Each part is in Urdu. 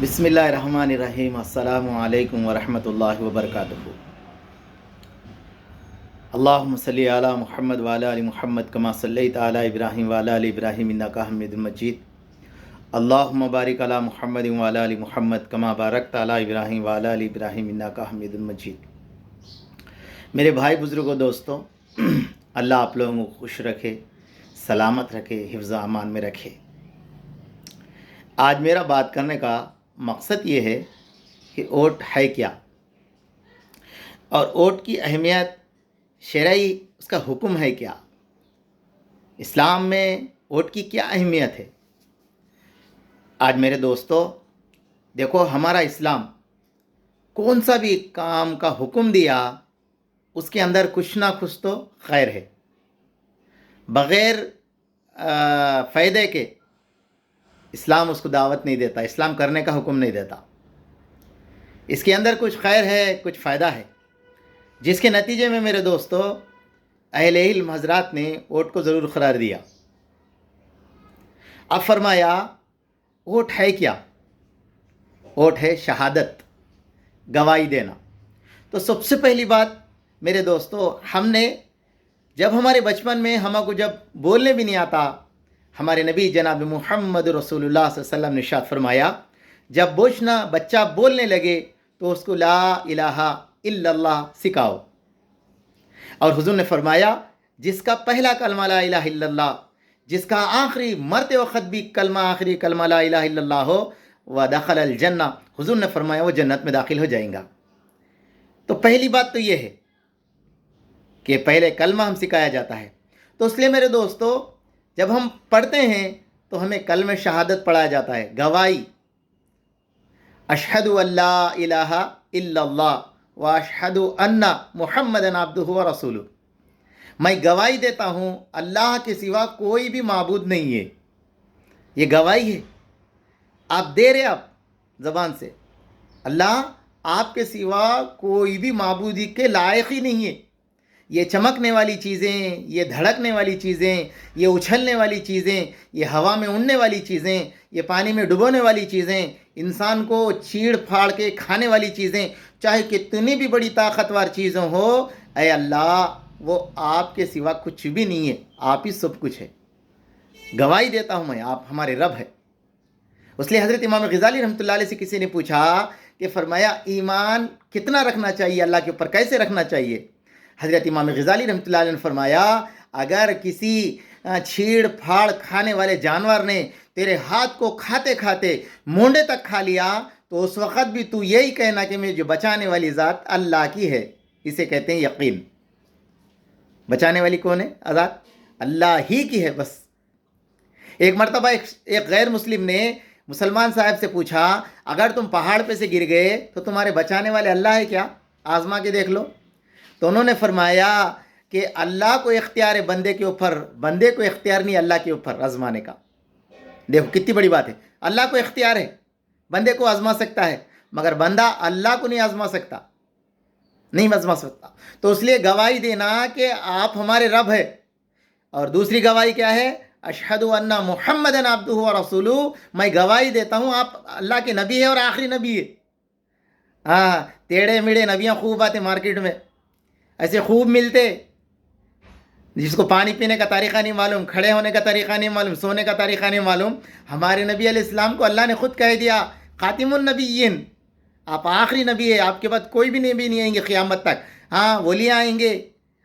بسم اللہ الرحمن الرحیم۔ السلام علیکم ورحمۃ اللہ وبرکاتہ۔ اللہم صلی علی محمد وعلی آل محمد کما صلیت علی ابراہیم وعلی آل ابراہیم انک حمید مجید۔ اللہم بارک علی محمد وعلی آل محمد کما بارکت علی ابراہیم وعلی آل ابراہیم انک حمید مجید۔ میرے بھائی بزرگوں، دوستوں، اللہ آپ لوگوں کو خوش رکھے، سلامت رکھے، حفظ و امان میں رکھے۔ آج میرا بات کرنے کا مقصد یہ ہے کہ ووٹ ہے کیا، اور ووٹ کی اہمیت شرعی اس کا حکم ہے کیا، اسلام میں ووٹ کی کیا اہمیت ہے۔ آج میرے دوستو دیکھو، ہمارا اسلام کون سا بھی کام کا حکم دیا اس کے اندر کچھ نہ کچھ تو خیر ہے۔ بغیر فائدے کے اسلام اس کو دعوت نہیں دیتا، اسلام کرنے کا حکم نہیں دیتا۔ اس کے اندر کچھ خیر ہے، کچھ فائدہ ہے، جس کے نتیجے میں میرے دوستو اہل علم حضرات نے ووٹ کو ضرور قرار دیا۔ اب فرمایا ووٹ ہے کیا؟ ووٹ ہے شہادت، گواہی دینا۔ تو سب سے پہلی بات میرے دوستو، ہم نے جب ہمارے بچپن میں ہم کو جب بولنے بھی نہیں آتا، ہمارے نبی جناب محمد رسول اللہ صلی اللہ علیہ وسلم نے ارشاد فرمایا، جب بچہ بولنے لگے تو اس کو لا الہ الا اللہ سکھاؤ۔ اور حضور نے فرمایا، جس کا پہلا کلمہ لا الہ الا اللہ، جس کا آخری مرتے وقت بھی آخری کلمہ لا الہ الا اللہ ہو، وَدَخَلَ الْجَنَّةَ، حضور نے فرمایا وہ جنت میں داخل ہو جائیں گا۔ تو پہلی بات تو یہ ہے کہ پہلے کلمہ ہم سکھایا جاتا ہے۔ تو اس لیے میرے دوستو، جب ہم پڑھتے ہیں تو ہمیں کلمہ شہادت پڑھایا جاتا ہے، گواہی، اشہد ان لا الہ الا اللہ واشہد ان محمدًا عبدہ ورسولہ، میں گواہی دیتا ہوں اللہ کے سوا کوئی بھی معبود نہیں ہے۔ یہ گواہی ہے، آپ دے رہے آپ زبان سے، اللہ آپ کے سوا کوئی بھی معبودی کے لائق ہی نہیں ہے۔ یہ چمکنے والی چیزیں، یہ دھڑکنے والی چیزیں، یہ اچھلنے والی چیزیں، یہ ہوا میں اڑنے والی چیزیں، یہ پانی میں ڈبونے والی چیزیں، انسان کو چیڑ پھاڑ کے کھانے والی چیزیں، چاہے کتنی بھی بڑی طاقتور چیزیں ہو، اے اللہ وہ آپ کے سوا کچھ بھی نہیں ہے، آپ ہی سب کچھ ہے۔ گواہی دیتا ہوں میں، آپ ہمارے رب ہے۔ اس لیے حضرت امام غزالی رحمۃ اللہ علیہ سے کسی نے پوچھا کہ فرمایا ایمان کتنا رکھنا چاہیے، اللہ کے اوپر کیسے رکھنا چاہیے؟ حضرت امام غزالی رحمۃ اللہ علیہ نے فرمایا، اگر کسی چھیڑ پھاڑ کھانے والے جانور نے تیرے ہاتھ کو کھاتے کھاتے مونڈے تک کھا لیا تو اس وقت بھی تو یہی کہنا کہ مجھے بچانے والی ذات اللہ کی ہے۔ اسے کہتے ہیں یقین۔ بچانے والی کون ہے؟ ذات اللہ ہی کی ہے بس۔ ایک مرتبہ ایک غیر مسلم نے مسلمان صاحب سے پوچھا، اگر تم پہاڑ پہ سے گر گئے تو تمہارے بچانے والے اللہ ہے کیا؟ آزما کے دیکھ لو۔ تو انہوں نے فرمایا کہ اللہ کو اختیار ہے بندے کے اوپر، بندے کو اختیار نہیں اللہ کے اوپر آزمانے کا۔ دیکھو کتنی بڑی بات ہے، اللہ کو اختیار ہے، بندے کو آزما سکتا ہے، مگر بندہ اللہ کو نہیں آزما سکتا، نہیں آزما سکتا۔ تو اس لیے گواہی دینا کہ آپ ہمارے رب ہے، اور دوسری گواہی کیا ہے؟ اشہد ان محمدًا عبدہ ورسولہ، میں گواہی دیتا ہوں آپ اللہ کے نبی ہے اور آخری نبی ہے۔ ہاں، ٹیڑھے میڑھے نبیاں خوب آتے مارکیٹ میں، ایسے خوب ملتے، جس کو پانی پینے کا طریقہ نہیں معلوم، کھڑے ہونے کا طریقہ نہیں معلوم، سونے کا طریقہ نہیں معلوم۔ ہمارے نبی علیہ السلام کو اللہ نے خود کہہ دیا خاتم النبیین، آپ آخری نبی ہے، آپ کے بعد کوئی بھی نبی نہیں آئیں گے قیامت تک۔ ہاں، ولی آئیں گے،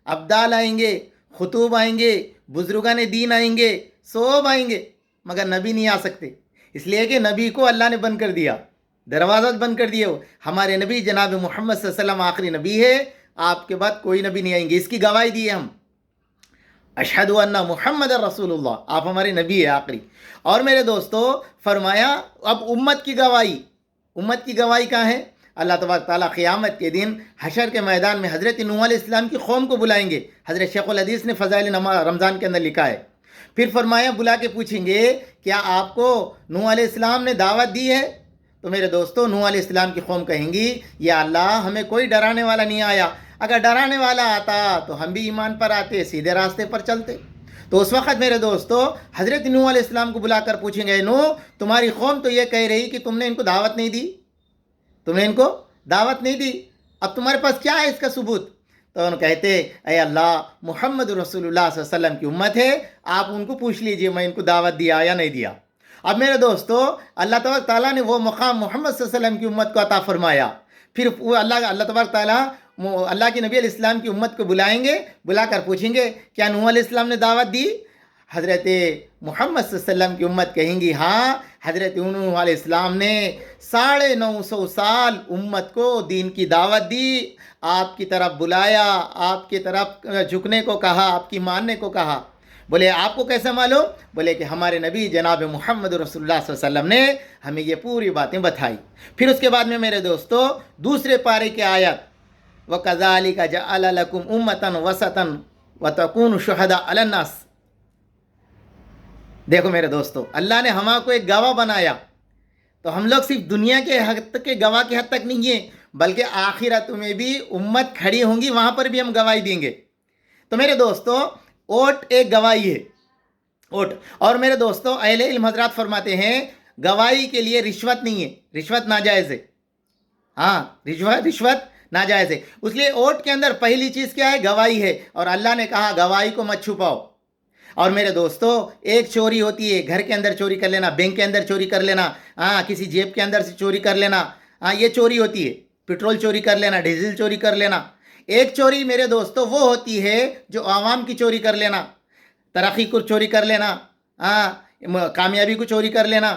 ابدال آئیں گے، خطوب آئیں گے، بزرگان دین آئیں گے، سب آئیں گے، مگر نبی نہیں آ سکتے، اس لیے کہ نبی کو اللہ نے بند کر دیا، دروازہ بند کر دیے۔ ہمارے نبی جناب محمد صلی اللہ علیہ وسلم آخری نبی ہے، آپ کے بعد کوئی نبی نہیں آئیں گے، اس کی گواہی دی ہے ہم۔ اشہد ان محمد رسول اللہ، آپ ہمارے نبی ہے آخری۔ اور میرے دوستو فرمایا اب امت کی گواہی، امت کی گواہی کہاں ہے؟ اللہ تبارک تعالیٰ قیامت کے دن حشر کے میدان میں حضرت نوح علیہ السلام کی قوم کو بلائیں گے۔ حضرت شیخ الحدیث نے فضائل رمضان کے اندر لکھا ہے۔ پھر فرمایا بلا کے پوچھیں گے کیا آپ کو نوح علیہ السلام نے دعوت دی ہے؟ تو میرے دوستو نوح علیہ السلام کی قوم کہیں گی، یا اللہ ہمیں کوئی ڈرانے والا نہیں آیا، اگر ڈرانے والا آتا تو ہم بھی ایمان پر آتے، سیدھے راستے پر چلتے۔ تو اس وقت میرے دوستو حضرت نوح علیہ السلام کو بلا کر پوچھیں گے، نوح تمہاری قوم تو یہ کہہ رہی کہ تم نے ان کو دعوت نہیں دی، تم نے ان کو دعوت نہیں دی، اب تمہارے پاس کیا ہے اس کا ثبوت؟ تو انہوں کہتے اے اللہ محمد رسول اللہ صلی اللہ علیہ وسلم کی امت ہے، آپ ان کو پوچھ لیجئے میں ان کو دعوت دیا یا نہیں دیا۔ اب میرے دوستو اللہ تبارک تعالیٰ نے وہ مقام محمد صلی اللہ علیہ وسلم کی امت کو عطا فرمایا، پھر وہ اللہ تبارک تعالیٰ اللہ کے نبی علیہ السلام کی امت کو بلائیں گے، بلا کر پوچھیں گے کیا نوح علیہ السلام نے دعوت دی؟ حضرت محمد صلی اللہ علیہ وسلم کی امت کہیں گی ہاں حضرت نوح علیہ السلام نے 950 سال امت کو دین کی دعوت دی، آپ کی طرف بلایا، آپ کی طرف جھکنے کو کہا، آپ کی ماننے کو کہا۔ بولے آپ کو کیسے معلوم؟ بولے کہ ہمارے نبی جناب محمد رسول اللہ صلی اللہ علیہ وسلم نے ہمیں یہ پوری باتیں بتائی۔ پھر اس کے بعد میں میرے دوستو دوسرے پارے کی آیت وَكَذَلِكَ جَعَلَ لَكُمْ أُمَّةً وَسَطًا وَتَكُونُوا شُهَدَاءَ عَلَى النَّاسِ۔ دیکھو میرے دوستو اللہ نے ہما کو ایک گواہ بنایا، تو ہم لوگ صرف دنیا کے حد تک کے گواہ کی حد تک نہیں ہیں، بلکہ آخرت میں بھی امت کھڑی ہوں گی، وہاں پر بھی ہم گواہی دیں گے۔ تو میرے دوستو اوٹ ایک گواہی ہے، اوٹ۔ اور میرے دوستو اہل علم حضرات فرماتے ہیں گواہی کے لیے رشوت نہیں ہے، رشوت ناجائز ہے، ہاں رشوت ناجائز ہے۔ اس لیے اوٹ کے اندر پہلی چیز کیا ہے؟ گواہی ہے، اور اللہ نے کہا گواہی کو مت چھپاؤ۔ اور میرے دوستو ایک چوری ہوتی ہے گھر کے اندر چوری کر لینا، بینک کے اندر چوری کر لینا، کسی جیب کے اندر سے چوری کر لینا، یہ چوری ہوتی ہے۔ پٹرول چوری کر لینا، ڈیزل چوری کر لینا۔ ایک چوری میرے دوستو وہ ہوتی ہے جو عوام کی چوری کر لینا، ترقی کو چوری کر لینا، کامیابی کو چوری کر لینا،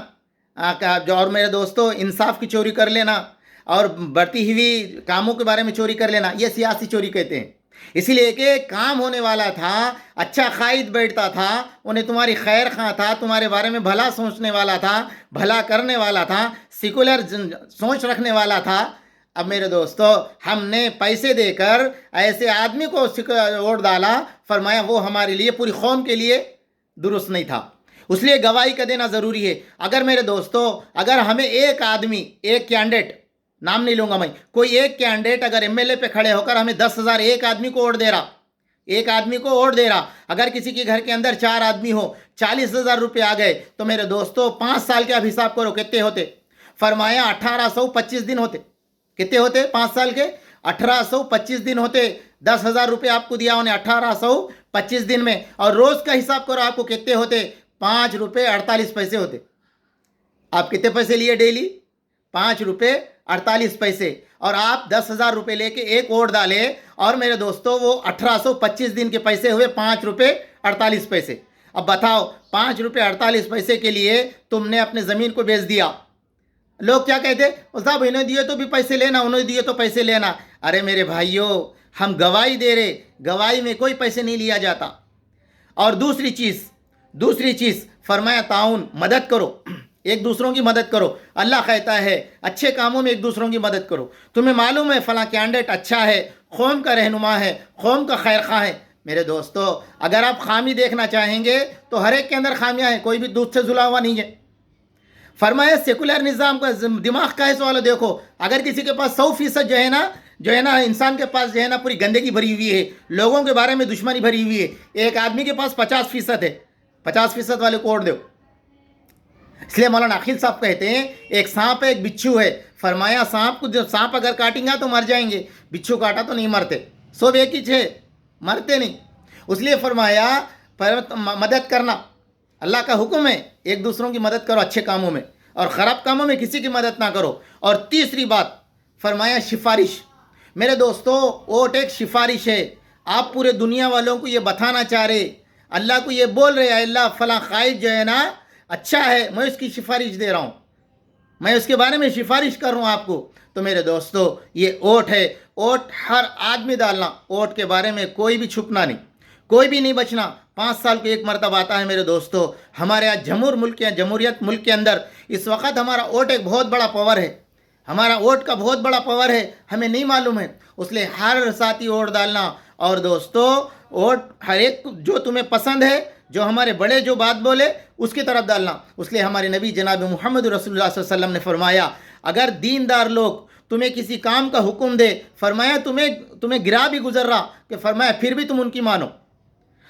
اور میرے دوستو انصاف کی چوری کر لینا، اور بڑھتی ہوئی کاموں کے بارے میں چوری کر لینا، یہ سیاسی چوری کہتے ہیں۔ اسی لیے کہ کام ہونے والا تھا، اچھا قائد بیٹھتا تھا، انہیں تمہاری خیر خواہ تھا، تمہارے بارے میں بھلا سوچنے والا تھا، بھلا کرنے والا تھا، سیکولر سوچ رکھنے والا تھا۔ اب میرے دوستو ہم نے پیسے دے کر ایسے آدمی کو ووٹ ڈالا، فرمایا وہ ہمارے لیے پوری قوم کے لیے درست نہیں تھا۔ اس لیے گواہی کا دینا ضروری ہے۔ اگر میرے دوستو اگر ہمیں ایک آدمی، ایک کینڈیڈیٹ، نام نہیں لوں گا میں، کوئی ایک کینڈیڈیٹ اگر ایم ایل اے پہ کھڑے ہو کر ہمیں 10,000 ایک آدمی کو ووٹ دے رہا، ایک آدمی کو ووٹ دے رہا، اگر کسی کے گھر کے اندر 4 آدمی ہو، 40,000 روپے آ گئے، تو میرے دوستو 5 سال کے اب حساب کرو کتنے ہوتے؟ فرمایا 1825 دن ہوتے۔ کتنے ہوتے 5 سال کے؟ 1825 دن ہوتے۔ 10,000 روپے آپ کو دیا انہیں 1825 دن میں، اور روز کا حساب کرو آپ کو کتنے ہوتے؟ 5 روپے 48 پیسے ہوتے۔ آپ کتنے پیسے لیے ڈیلی؟ 5 روپے 48 پیسے، اور آپ 10,000 روپے لے کے ایک ووٹ ڈالے، اور میرے دوستو وہ 1825 دن کے پیسے ہوئے 5 روپے 48 پیسے۔ اب بتاؤ 5 روپے 48 پیسے کے لیے تم نے اپنے زمین کو بیچ دیا۔ لوگ کیا کہتے؟ صاحب انہیں دیے تو بھی پیسے لینا، انہیں دیے تو پیسے لینا۔ ارے میرے بھائیوں ہم گواہی دے رہے، گواہی میں کوئی پیسے نہیں لیا جاتا۔ اور دوسری چیز فرمایا تعاون، مدد کرو، ایک دوسروں کی مدد کرو۔ اللہ کہتا ہے اچھے کاموں میں ایک دوسروں کی مدد کرو۔ تمہیں معلوم ہے فلاں کینڈیڈیٹ اچھا ہے، قوم کا رہنما ہے، قوم کا خیر خواہ ہے، میرے دوستو اگر آپ خامی دیکھنا چاہیں گے تو ہر ایک کے اندر خامیاں ہیں، کوئی بھی دودھ سے دھلا ہوا نہیں ہے۔ فرمایا سیکولر نظام کا دماغ کا ہے سوال دیکھو، اگر کسی کے پاس 100% جو ہے نا انسان کے پاس جو ہے نا پوری گندگی بھری ہوئی ہے، لوگوں کے بارے میں دشمنی بھری ہوئی ہے، ایک آدمی کے پاس 50% ہے، 50% والے کو ووٹ دو۔ اس لیے مولانا عقیل صاحب کہتے ہیں ایک سانپ ہے، ایک بچھو ہے۔ فرمایا سانپ اگر کاٹیں گا تو مر جائیں گے، بچھو کاٹا تو نہیں مرتے، سب ایک ہی ہے، مرتے نہیں۔ اس لیے فرمایا مدد کرنا اللہ کا حکم ہے، ایک دوسروں کی مدد کرو اچھے کاموں میں، اور خراب کاموں میں کسی کی مدد نہ کرو۔ اور تیسری بات فرمایا سفارش۔ میرے دوستو ووٹ ایک سفارش ہے، آپ پورے دنیا والوں کو یہ بتانا چاہ رہے، اللہ کو یہ بول رہے اللہ فلاں قائد جو ہے نا اچھا ہے، میں اس کی سفارش دے رہا ہوں، میں اس کے بارے میں سفارش کر رہا ہوں آپ کو۔ تو میرے دوستو یہ ووٹ ہے، ووٹ ہر آدمی ڈالنا، ووٹ کے بارے میں کوئی بھی چھپنا نہیں، کوئی بھی نہیں بچنا۔ 5 سال کو ایک مرتبہ آتا ہے میرے دوستو۔ ہمارے یہاں جمہوریت ملک کے اندر اس وقت ہمارا ووٹ ایک بہت بڑا پاور ہے، ہمارا ووٹ کا بہت بڑا پاور ہے، ہمیں نہیں معلوم ہے۔ اس لیے ہر ساتھی ووٹ ڈالنا، اور دوستو ووٹ ہر ایک جو تمہیں پسند ہے، جو ہمارے بڑے جو بات بولے اس کی طرف ڈالنا۔ اس لیے ہمارے نبی جناب محمد رسول اللہ صلی اللہ علیہ وسلم نے فرمایا اگر دیندار لوگ تمہیں کسی کام کا حکم دے، فرمایا تمہیں گرا بھی گزر رہا کہ فرمایا پھر بھی تم ان کی مانو۔